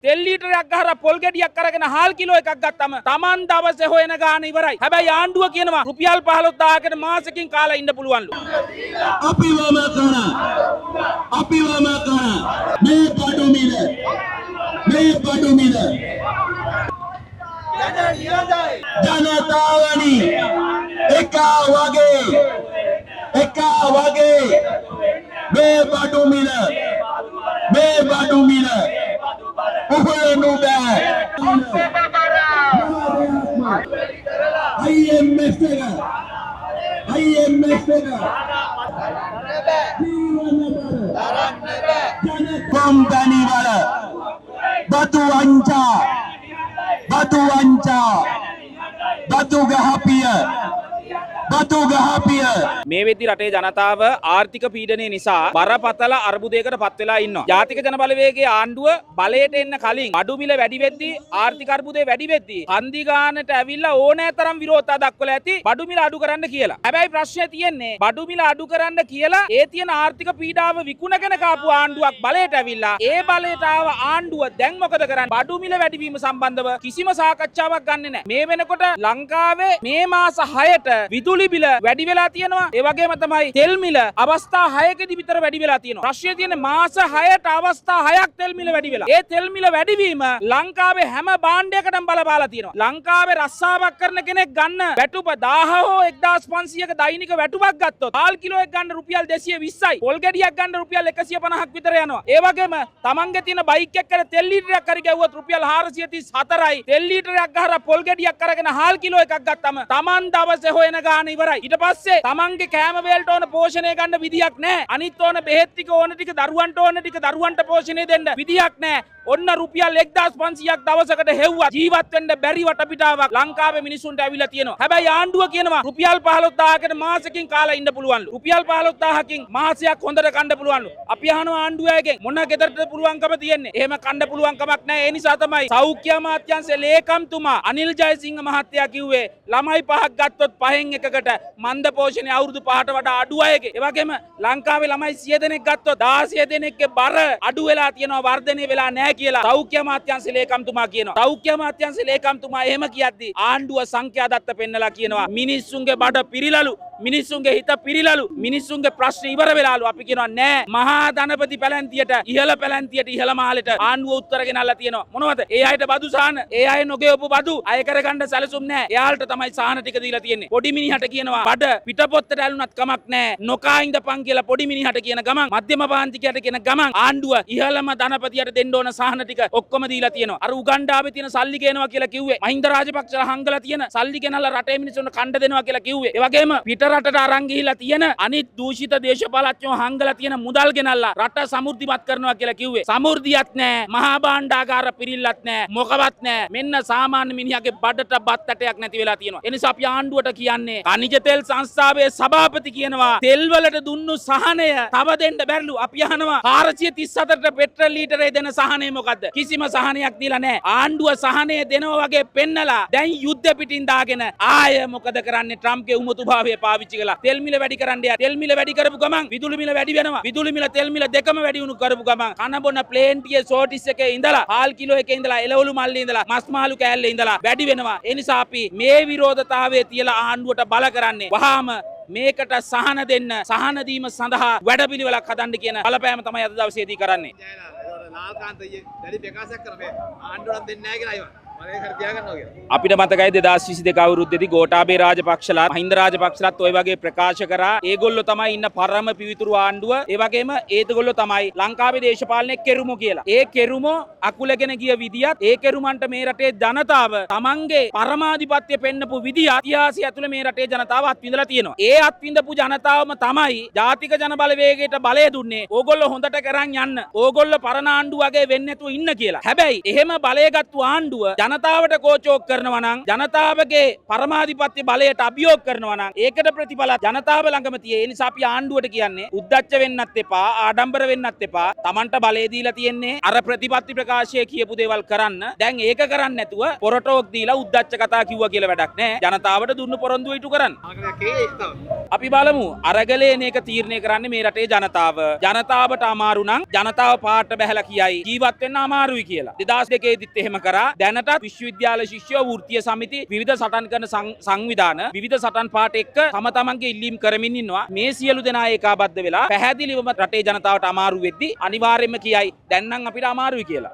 තෙල් ලීටරයක් ගහලා පොල් ගෙඩියක් අරගෙන හාල් කිලෝ එකක් ගත්තම Taman දවසේ හොයන ගාන ඉවරයි. හැබැයි ආණ්ඩුව කියනවා රුපියල් 15000කට මාසෙකින් කාලා ඉන්න පුළුවන්ලු. අපි වම කරා මේ බඩු මිල ජනතාවනි එක වගේ මේ බඩු මිල උහුලනු බෑ. IMF එක කොම්පැනි වල බතු ගහපිය මේ වෙද්දි රටේ ජනතාව ආර්ථික පීඩනය නිසා බරපතල අර්බුදයකට පත් වෙලා ඉන්නවා. ජාතික ජන බලවේගයේ ආණ්ඩුව බලයට එන්න කලින් බඩු මිල වැඩි වෙද්දී ආර්ථික අර්බුදේ වැඩි වෙද්දී හන්දි ගානට ඇවිල්ලා ඕනෑ තරම් විරෝධතා දක්වලා ඇති බඩු මිල අඩු කරන්න කියලා. හැබැයි ප්‍රශ්නේ තියෙන්නේ බඩු මිල අඩු කරන්න කියලා ඒ තියෙන ආර්ථික පීඩාව විකුණගෙන කාපු ආණ්ඩුවක් බලයට ඇවිල්ලා ඒ බලයට ආව ආණ්ඩුව දැන් මොකද කරන්නේ? බඩු මිල වැඩිවීම සම්බන්ධව කිසිම සාකච්ඡාවක් ගන්නෙ නැහැ. මේ වෙනකොට ලංකාවේ මේ මාස 6ට විදුලි බිල වැඩි වෙලා තියෙනවා. ඒ වගේම තමයි තෙල් මිල අවස්ථා 6කදී විතර වැඩි වෙලා තියෙනවා. ප්‍රශ්නේ තියෙන්නේ මාස 6ට අවස්ථා 6ක් තෙල් මිල වැඩි වෙලා. ඒ තෙල් මිල වැඩිවීම ලංකාවේ හැම භාණ්ඩයකටම බලපාලා තියෙනවා. ලංකාවේ රස්සාවක් කරන කෙනෙක් ගන්න වැටුප 1000 හෝ 1500ක දෛනික වැටුපක් ගත්තොත් හාල් කිලෝ එකක් ගන්න රුපියල් 220යි. පොල් ගෙඩියක් ගන්න රුපියල් 150ක් විතර යනවා. ඒ වගේම තමන්ගේ තියෙන බයික් එකකට තෙල් ලීටරයක් හරි ගැව්වොත් රුපියල් 434යි. තෙල් ලීටරයක් ගහලා පොල් ගෙඩියක් අරගෙන හාල් කිලෝ එකක් ගත්තම තමන් දවසේ හොයන ගාන ඉවරයි. ඊට පස්සේ තමන්ගේ කෑම වේලට ඕන පෝෂණය ගන්න විදියක් නැහැ. අනිත් ඕන බෙහෙත් ටික ඕන ටික දරුවන්ට ඕන ටික දරුවන්ට පෝෂණය දෙන්න විදියක් නැහැ. ඔන්න රුපියල් 1500ක් දවසකට හෙව්වා ජීවත් වෙන්න බැරි වටපිටාවක් ලංකාවේ මිනිසුන්ට ඇවිල්ලා තියෙනවා. හැබැයි ආණ්ඩුව කියනවා රුපියල් 15000කට මාසෙකින් කාලා ඉන්න පුළුවන්ලු. රුපියල් 15000කින් මාසයක් හොඳට කන්න පුළුවන්ලු. අපි අහනවා ආණ්ඩුවයගෙන් මොන ගෙදරටද පුළුවන්කම තියෙන්නේ? එහෙම කන්න පුළුවන් කමක් නැහැ. ඒ නිසා තමයි සෞඛ්‍ය අමාත්‍යාංශයේ ලේකම්තුමා අනිල් ජයසිංහ මහත්තයා කිව්වේ ළමයි 5ක් ගත්තොත් 5න් එකකට මන්ද පෝෂණය අවුරුදු 5ට වඩා අඩු අයගේ. ඒ වගේම ලංකාවේ ළමයි 100 දෙනෙක් ගත්තොත් 16 දෙනෙක්ගේ බර අඩු වෙලා තියෙනවා වර්ධනය වෙලා නැහැ කියලා සෞඛ්‍ය අමාත්‍යාංශයේ ලේකම්තුමා කියනවා. සෞඛ්‍ය අමාත්‍යාංශයේ ලේකම්තුමා එහෙම කියද්දී ආණ්ඩුව සංඛ්‍යා දත්ත පෙන්නලා කියනවා මිනිස්සුන්ගේ බඩ පිරිලලු, මිනිස්සුන්ගේ හිත පිරිලලු, මිනිස්සුන්ගේ ප්‍රශ්න ඉවර වෙලාලු. අපි කියනවා නෑ මහා ධනපති පැලැන්තියට ඉහළ මාලෙට ආණ්ඩුව උත්තර ගෙනල්ලා තියෙනවා. මොනවද? ඒ අයට බදු සාන, ඒ අය නොගෙවපු බදු අය කරගන්න සැලසුම් නෑ. එයාලට තමයි සාන ටික දීලා තියෙන්නේ. පොඩි මිනිහට කියනවා බඩ පිටපොත්තට ඇලුනත් කමක් නෑ, නොකා ඉඳපන් කියලා පොඩි මිනිහට කියන ගමන්, මධ්‍යම පාන්තිකයට කියන ගමන් ආණ්ඩුව ඉහළම ධනපතියට දෙන්න ඕන සාහන ටික ඔක්කොම දීලා තියෙනවා. අර උගණ්ඩාවේ තියෙන සල්ලි ගේනවා කියලා කිව්වේ මහින්ද රාජපක්ෂලා හංගලා තියෙන සල්ලි ගෙනල්ලා රටේ මිනිස්සුන්ට කණ්ඩ දෙනවා කියලා කිව්වේ. ඒ වගේම පිට රටට අරන් ගිහිලා තියෙන අනිත් දූෂිත දේශපාලඥයෝ හංගලා තියෙන මුදල් ගෙනල්ලා රට සමෘද්ධිමත් කරනවා කියලා කිව්වේ. සමෘද්ධියක් නැහැ, මහා භාණ්ඩාගාර පිරිල්ලත් නැහැ, මොකවත් නැහැ. මෙන්න සාමාන්‍ය මිනිහාගේ බඩට බත් ඇටයක් නැති වෙලා තියෙනවා. ඒ නිසා අපි ආණ්ඩුවට කියන්නේ කනිජ තෙල් සංස්ථාවේ සභාපති කියනවා තෙල් වලට දුන්නු සහනය තව දෙන්න බැරිලු. අපි අහනවා 434ට පෙට්‍රල් ලීටරේ දෙන සහනය මොකද්ද? කිසිම සහනයක් දීලා නැහැ. ආණ්ඩුව සහනය දෙනවා වගේ පෙන්නලා දැන් යුද්ධ පිටින් දාගෙන ආය මොකද කරන්නේ? ට්‍රම්ප්ගේ උමතුභාවය පාවිච්චි කළා. තෙල් මිල වැඩි කරන්න යා. තෙල් මිල වැඩි කරපු ගමන් විදුලි මිල වැඩි වෙනවා. විදුලි මිල තෙල් මිල දෙකම වැඩි වුණු කරපු ගමන් කන බොන ප්ලේන් ටිකේ සෝටිස් එකේ ඉඳලා හාල් කිලෝ එකේ ඉඳලා එළවලු මල්ලේ ඉඳලා මස් මාළු කෑල්ලේ ඉඳලා වැඩි වෙනවා. ඒ නිසා අපි මේ විරෝධතාවයේ තියලා ආණ්ඩුවට බල කරන්නේ වහාම මේකට සහන දෙන්න, සහන දීම සඳහා වැඩපිළිවෙලක් හදන්න කියන බලපෑම තමයි අද දවසේදී කරන්නේ. අපිට මතකයි 2022 අවුරුද්දේදී ගෝඨාභය රාජපක්ෂලා මහින්ද රාජපක්ෂලත් ওই වගේ ප්‍රකාශ කරා ඒගොල්ලෝ තමයි ඉන්න පරම පිවිතුරු ආණ්ඩුව. ඒ වගේම ඒගොල්ලෝ තමයි ලංකාවේ දේශපාලනේ කෙරුමෝ කියලා. ඒ කෙරුමෝ අකුලගෙන ගිය විදියත් ඒ කෙරුමන්ට මේ රටේ ජනතාව තමන්ගේ පරමාධිපත්‍ය පෙන්නපු විදිය ඉතිහාසය ඇතුලේ මේ රටේ ජනතාව අත්විඳලා තියෙනවා. ඒ අත්විඳපු ජනතාවම තමයි ජාතික ජන බලවේගයට බලය දුන්නේ. ඕගොල්ලෝ හොඳට කරන් යන්න. ඕගොල්ලෝ පරණ ආණ්ඩුව වගේ වෙන්නේ නැතුව ඉන්න කියලා. හැබැයි එහෙම බලයගත්තු ආණ්ඩුව ජනතාවට කෝචෝක් කරනවා නම්, ජනතාවගේ පරමාධිපත්‍ය බලයට අභියෝග කරනවා නම් ඒකට ප්‍රතිඵල ජනතාව ළඟම තියෙයි. ඒ නිසා අපි ආණ්ඩුවට කියන්නේ උද්දච්ච වෙන්නත් එපා, ආඩම්බර වෙන්නත් එපා. Tamanට බලය දීලා තියෙන්නේ අර ප්‍රතිපත්ති ප්‍රකාශයේ කියපු දේවල් කරන්න. දැන් ඒක කරන්නේ නැතුව පොරටෝක් දීලා උද්දච්ච කතා කිව්වා කියලා වැඩක් නැහැ. ජනතාවට දුන්නු පොරොන්දුව ඉටු කරන්න. අපි බලමු අරගලේන එක තීරණය කරන්නේ මේ රටේ ජනතාව. ජනතාවට අමාරු නම් ජනතාව පාට බැහැලා කියයි ජීවත් වෙන්න අමාරුයි කියලා. 2002 දිත් එහෙම කරා. දැනටත් විශ්වවිද්‍යාල ශිෂ්‍යෝ වෘත්තීය සමිති විවිධ සටන් කරන සංවිධාන විවිධ සටන් පාට එක්ක තම තමන්ගේ ඉල්ලීම් කරමින් ඉන්නවා. මේ සියලු දෙනා ඒකාබද්ධ වෙලා පැහැදිලිවම රටේ ජනතාවට අමාරු වෙද්දි අනිවාර්යයෙන්ම කියයි දැන් නම් අපිට අමාරුයි කියලා.